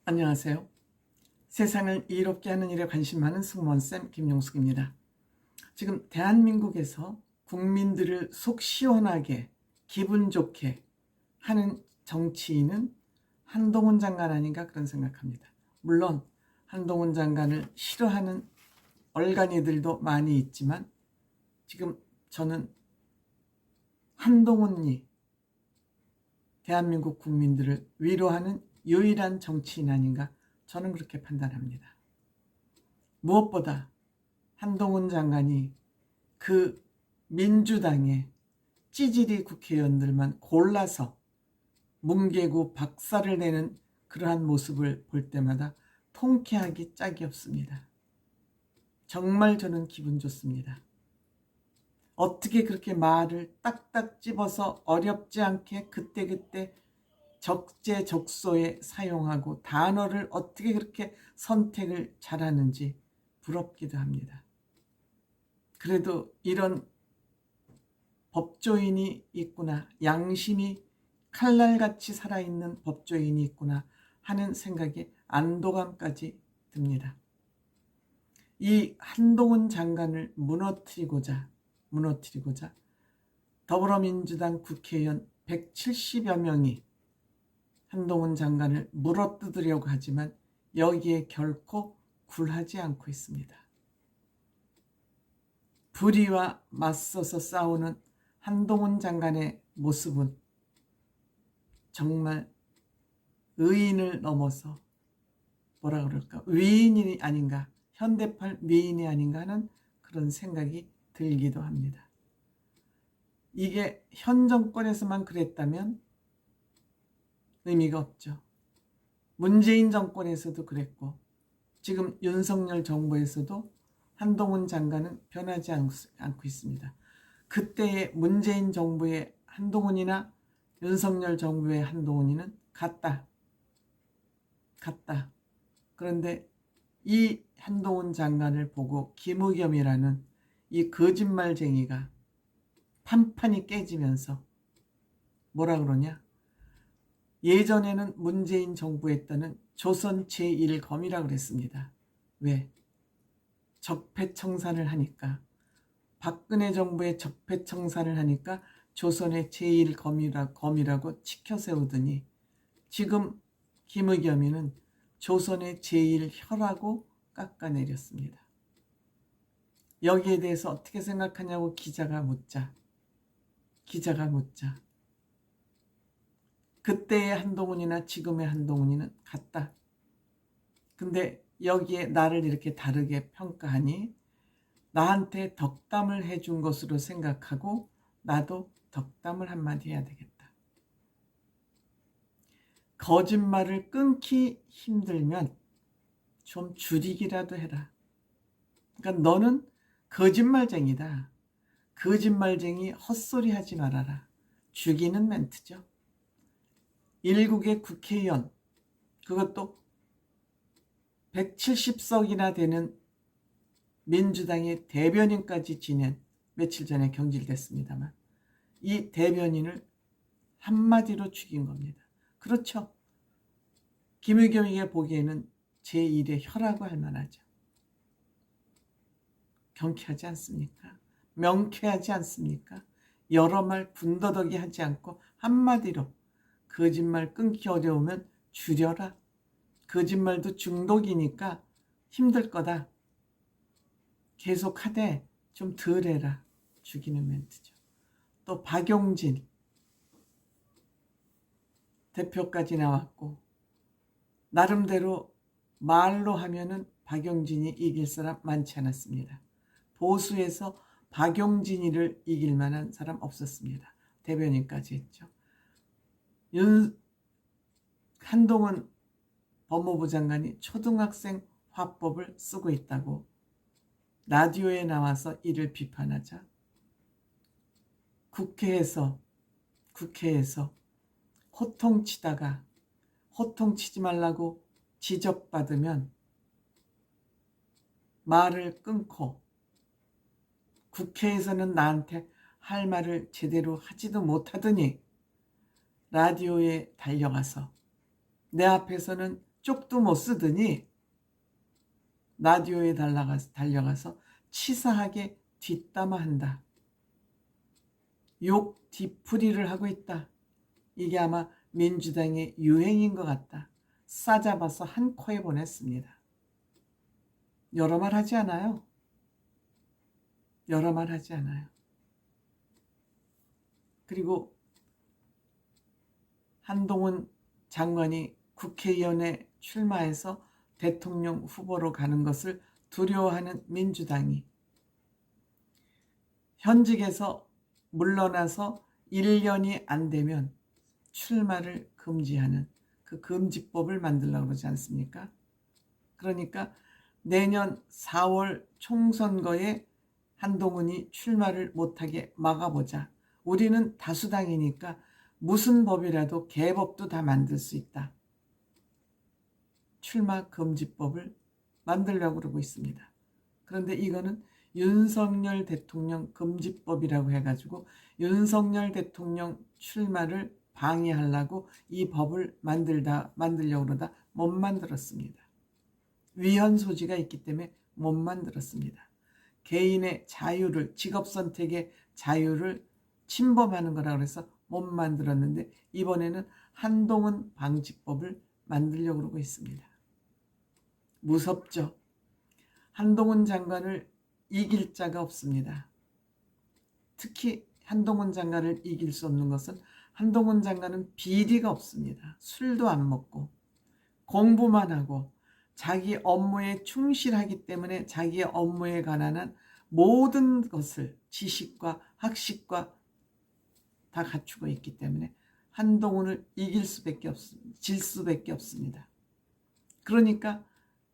안녕하세요. 세상을 이롭게 하는 일에 관심 많은 승무원쌤 김용숙입니다. 지금 대한민국에서 국민들을 속 시원하게 기분 좋게 하는 정치인은 한동훈 장관 아닌가 그런 생각합니다. 물론 한동훈 장관을 싫어하는 얼간이들도 많이 있지만 지금 저는 한동훈이 대한민국 국민들을 위로하는 유일한 정치인 아닌가 저는 그렇게 판단합니다. 무엇보다 한동훈 장관이 그 민주당의 찌질이 국회의원들만 골라서 뭉개고 박살을 내는 그러한 모습을 볼 때마다 통쾌하기 짝이 없습니다. 정말 저는 기분 좋습니다. 어떻게 그렇게 말을 딱딱 집어서 어렵지 않게 그때그때 적재적소에 사용하고 단어를 어떻게 그렇게 선택을 잘하는지 부럽기도 합니다. 그래도 이런 법조인이 있구나, 양심이 칼날같이 살아있는 법조인이 있구나 하는 생각에 안도감까지 듭니다. 이 한동훈 장관을 무너뜨리고자 더불어민주당 국회의원 170여 명이 한동훈 장관을 물어뜯으려고 하지만 여기에 결코 굴하지 않고 있습니다. 불의와 맞서서 싸우는 한동훈 장관의 모습은 정말 의인을 넘어서 뭐라 그럴까, 위인이 아닌가, 현대판 위인이 아닌가 하는 그런 생각이 들기도 합니다. 이게 현 정권에서만 그랬다면 의미가 없죠. 문재인 정권에서도 그랬고 지금 윤석열 정부에서도 한동훈 장관은 변하지 않고 있습니다. 그때의 문재인 정부의 한동훈이나 윤석열 정부의 한동훈이는 같다. 그런데 이 한동훈 장관을 보고 김의겸이라는 이 거짓말쟁이가 판판이 깨지면서 뭐라 그러냐? 예전에는 문재인 정부에 따른 조선 제1검이라고 그랬습니다. 왜? 적폐청산을 하니까, 박근혜 정부의 적폐청산을 하니까 조선의 제1검이라고 치켜세우더니 지금 김의겸이는 조선의 제1혀라고 깎아내렸습니다. 여기에 대해서 어떻게 생각하냐고 기자가 묻자 그때의 한동훈이나 지금의 한동훈이는 같다. 근데 여기에 나를 이렇게 다르게 평가하니 나한테 덕담을 해준 것으로 생각하고 나도 덕담을 한마디 해야 되겠다. 거짓말을 끊기 힘들면 좀 줄이기라도 해라. 그러니까 너는 거짓말쟁이다. 거짓말쟁이 헛소리 하지 말아라. 죽이는 멘트죠. 일국의 국회의원, 그것도 170석이나 되는 민주당의 대변인까지 지낸, 며칠 전에 경질됐습니다만, 이 대변인을 한마디로 죽인 겁니다. 그렇죠. 김의겸에게 보기에는 제1의 혀라고 할 만하죠. 경쾌하지 않습니까? 명쾌하지 않습니까? 여러 말 군더더기 하지 않고 한마디로 거짓말 끊기 어려우면 줄여라. 거짓말도 중독이니까 힘들 거다. 계속 하되 좀 덜 해라. 죽이는 멘트죠. 또 박용진 대표까지 나왔고 나름대로 말로 하면은 박용진이 이길 사람 많지 않았습니다. 보수에서 박용진이를 이길 만한 사람 없었습니다. 대변인까지 했죠. 한동훈 법무부 장관이 초등학생 화법을 쓰고 있다고 라디오에 나와서 이를 비판하자 국회에서 호통치다가 호통치지 말라고 지적받으면 말을 끊고 국회에서는 나한테 할 말을 제대로 하지도 못하더니 라디오에 달려가서 내 앞에서는 쪽도 못 쓰더니 라디오에 달려가서 치사하게 뒷담화한다. 욕 뒤풀이를 하고 있다. 이게 아마 민주당의 유행인 것 같다. 싸잡아서 한 코에 보냈습니다. 여러 말 하지 않아요. 여러 말 하지 않아요. 그리고 한동훈 장관이 국회의원에 출마해서 대통령 후보로 가는 것을 두려워하는 민주당이 현직에서 물러나서 1년이 안 되면 출마를 금지하는 그 금지법을 만들려고 그러지 않습니까? 그러니까 내년 4월 총선거에 한동훈이 출마를 못하게 막아보자. 우리는 다수당이니까 무슨 법이라도 개법도 다 만들 수 있다. 출마 금지법을 만들려고 그러고 있습니다. 그런데 이거는 윤석열 대통령 금지법이라고 해가지고 윤석열 대통령 출마를 방해하려고 이 법을 만들려고 그러다 못 만들었습니다. 위헌 소지가 있기 때문에 못 만들었습니다. 개인의 자유를, 직업 선택의 자유를 침범하는 거라고 해서 못 만들었는데 이번에는 한동훈 방지법을 만들려고 그러고 있습니다. 무섭죠? 한동훈 장관을 이길 자가 없습니다. 특히 한동훈 장관을 이길 수 없는 것은 한동훈 장관은 비리가 없습니다. 술도 안 먹고 공부만 하고 자기 업무에 충실하기 때문에 자기의 업무에 관한 모든 것을 지식과 학식과 다 갖추고 있기 때문에 한동훈을 이길 수밖에 없습니다. 질 수밖에 없습니다. 그러니까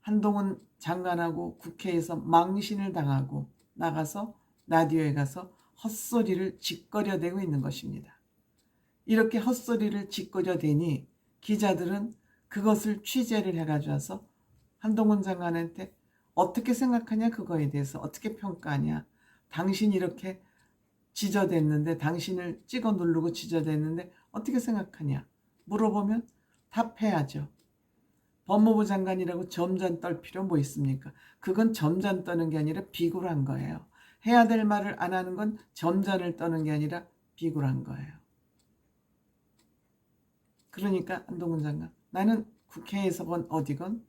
한동훈 장관하고 국회에서 망신을 당하고 나가서 라디오에 가서 헛소리를 짓거려대고 있는 것입니다. 이렇게 헛소리를 짓거려대니 기자들은 그것을 취재를 해가지고서 한동훈 장관한테 어떻게 생각하냐, 그거에 대해서 어떻게 평가하냐, 당신 이렇게 지저댔는데, 당신을 찍어 누르고 지저댔는데 어떻게 생각하냐 물어보면 답해야죠. 법무부 장관이라고 점잔 떨 필요 뭐 있습니까? 그건 점잔 떠는 게 아니라 비굴한 거예요. 해야 될 말을 안 하는 건 점잔을 떠는 게 아니라 비굴한 거예요. 그러니까 한동훈 장관, 나는 국회에서건 어디건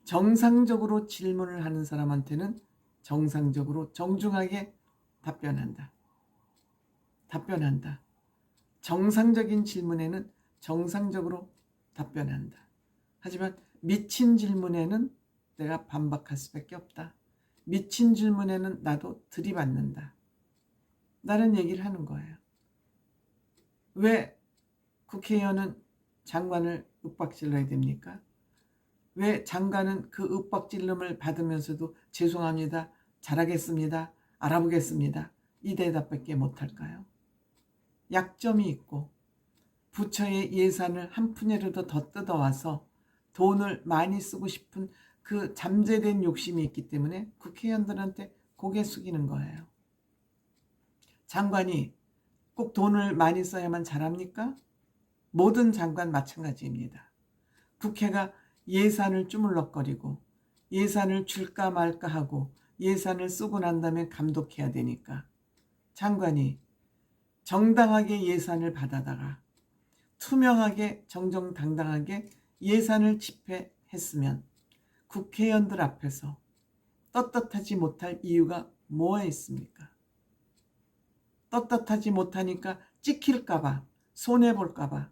정상적으로 질문을 하는 사람한테는 정상적으로 정중하게 답변한다. 정상적인 질문에는 정상적으로 답변한다. 하지만 미친 질문에는 내가 반박할 수밖에 없다. 미친 질문에는 나도 들이받는다. 라는 얘기를 하는 거예요. 왜 국회의원은 장관을 윽박질러야 됩니까? 왜 장관은 그 윽박질름을 받으면서도 죄송합니다, 잘하겠습니다, 알아보겠습니다, 이 대답밖에 못할까요? 약점이 있고 부처의 예산을 한 푼이라도 더 뜯어와서 돈을 많이 쓰고 싶은 그 잠재된 욕심이 있기 때문에 국회의원들한테 고개 숙이는 거예요. 장관이 꼭 돈을 많이 써야만 잘합니까? 모든 장관 마찬가지입니다. 국회가 예산을 주물럭거리고 예산을 줄까 말까 하고 예산을 쓰고 난 다음에 감독해야 되니까 장관이 정당하게 예산을 받아다가 투명하게 정정당당하게 예산을 집행했으면 국회의원들 앞에서 떳떳하지 못할 이유가 뭐가 있습니까? 떳떳하지 못하니까 찍힐까봐, 손해볼까봐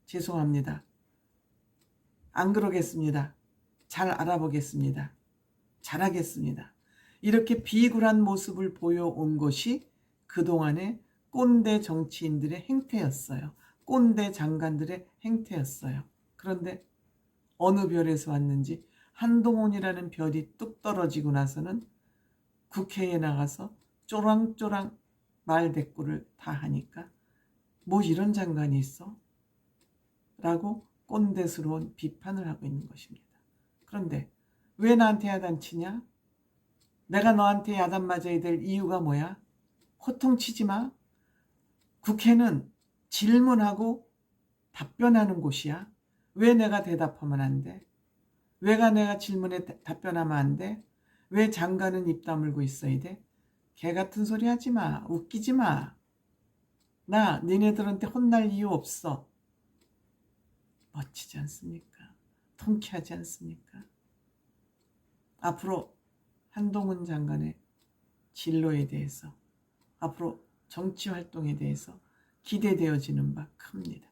죄송합니다, 안 그러겠습니다, 잘 알아보겠습니다, 잘하겠습니다, 이렇게 비굴한 모습을 보여온 것이 그동안의 꼰대 정치인들의 행태였어요. 꼰대 장관들의 행태였어요. 그런데 어느 별에서 왔는지 한동훈이라는 별이 뚝 떨어지고 나서는 국회에 나가서 쪼랑쪼랑 말대꾸를 다 하니까 뭐 이런 장관이 있어? 라고 꼰대스러운 비판을 하고 있는 것입니다. 그런데 왜 나한테 야단치냐? 내가 너한테 야단 맞아야 될 이유가 뭐야? 호통치지 마. 국회는 질문하고 답변하는 곳이야. 왜 내가 대답하면 안 돼? 왜 내가 질문에 답변하면 안 돼? 왜 장관은 입 다물고 있어야 돼? 개 같은 소리 하지 마. 웃기지 마. 나 니네들한테 혼날 이유 없어. 멋지지 않습니까? 통쾌하지 않습니까? 앞으로 한동훈 장관의 진로에 대해서, 앞으로 정치 활동에 대해서 기대되어지는 바 큽니다.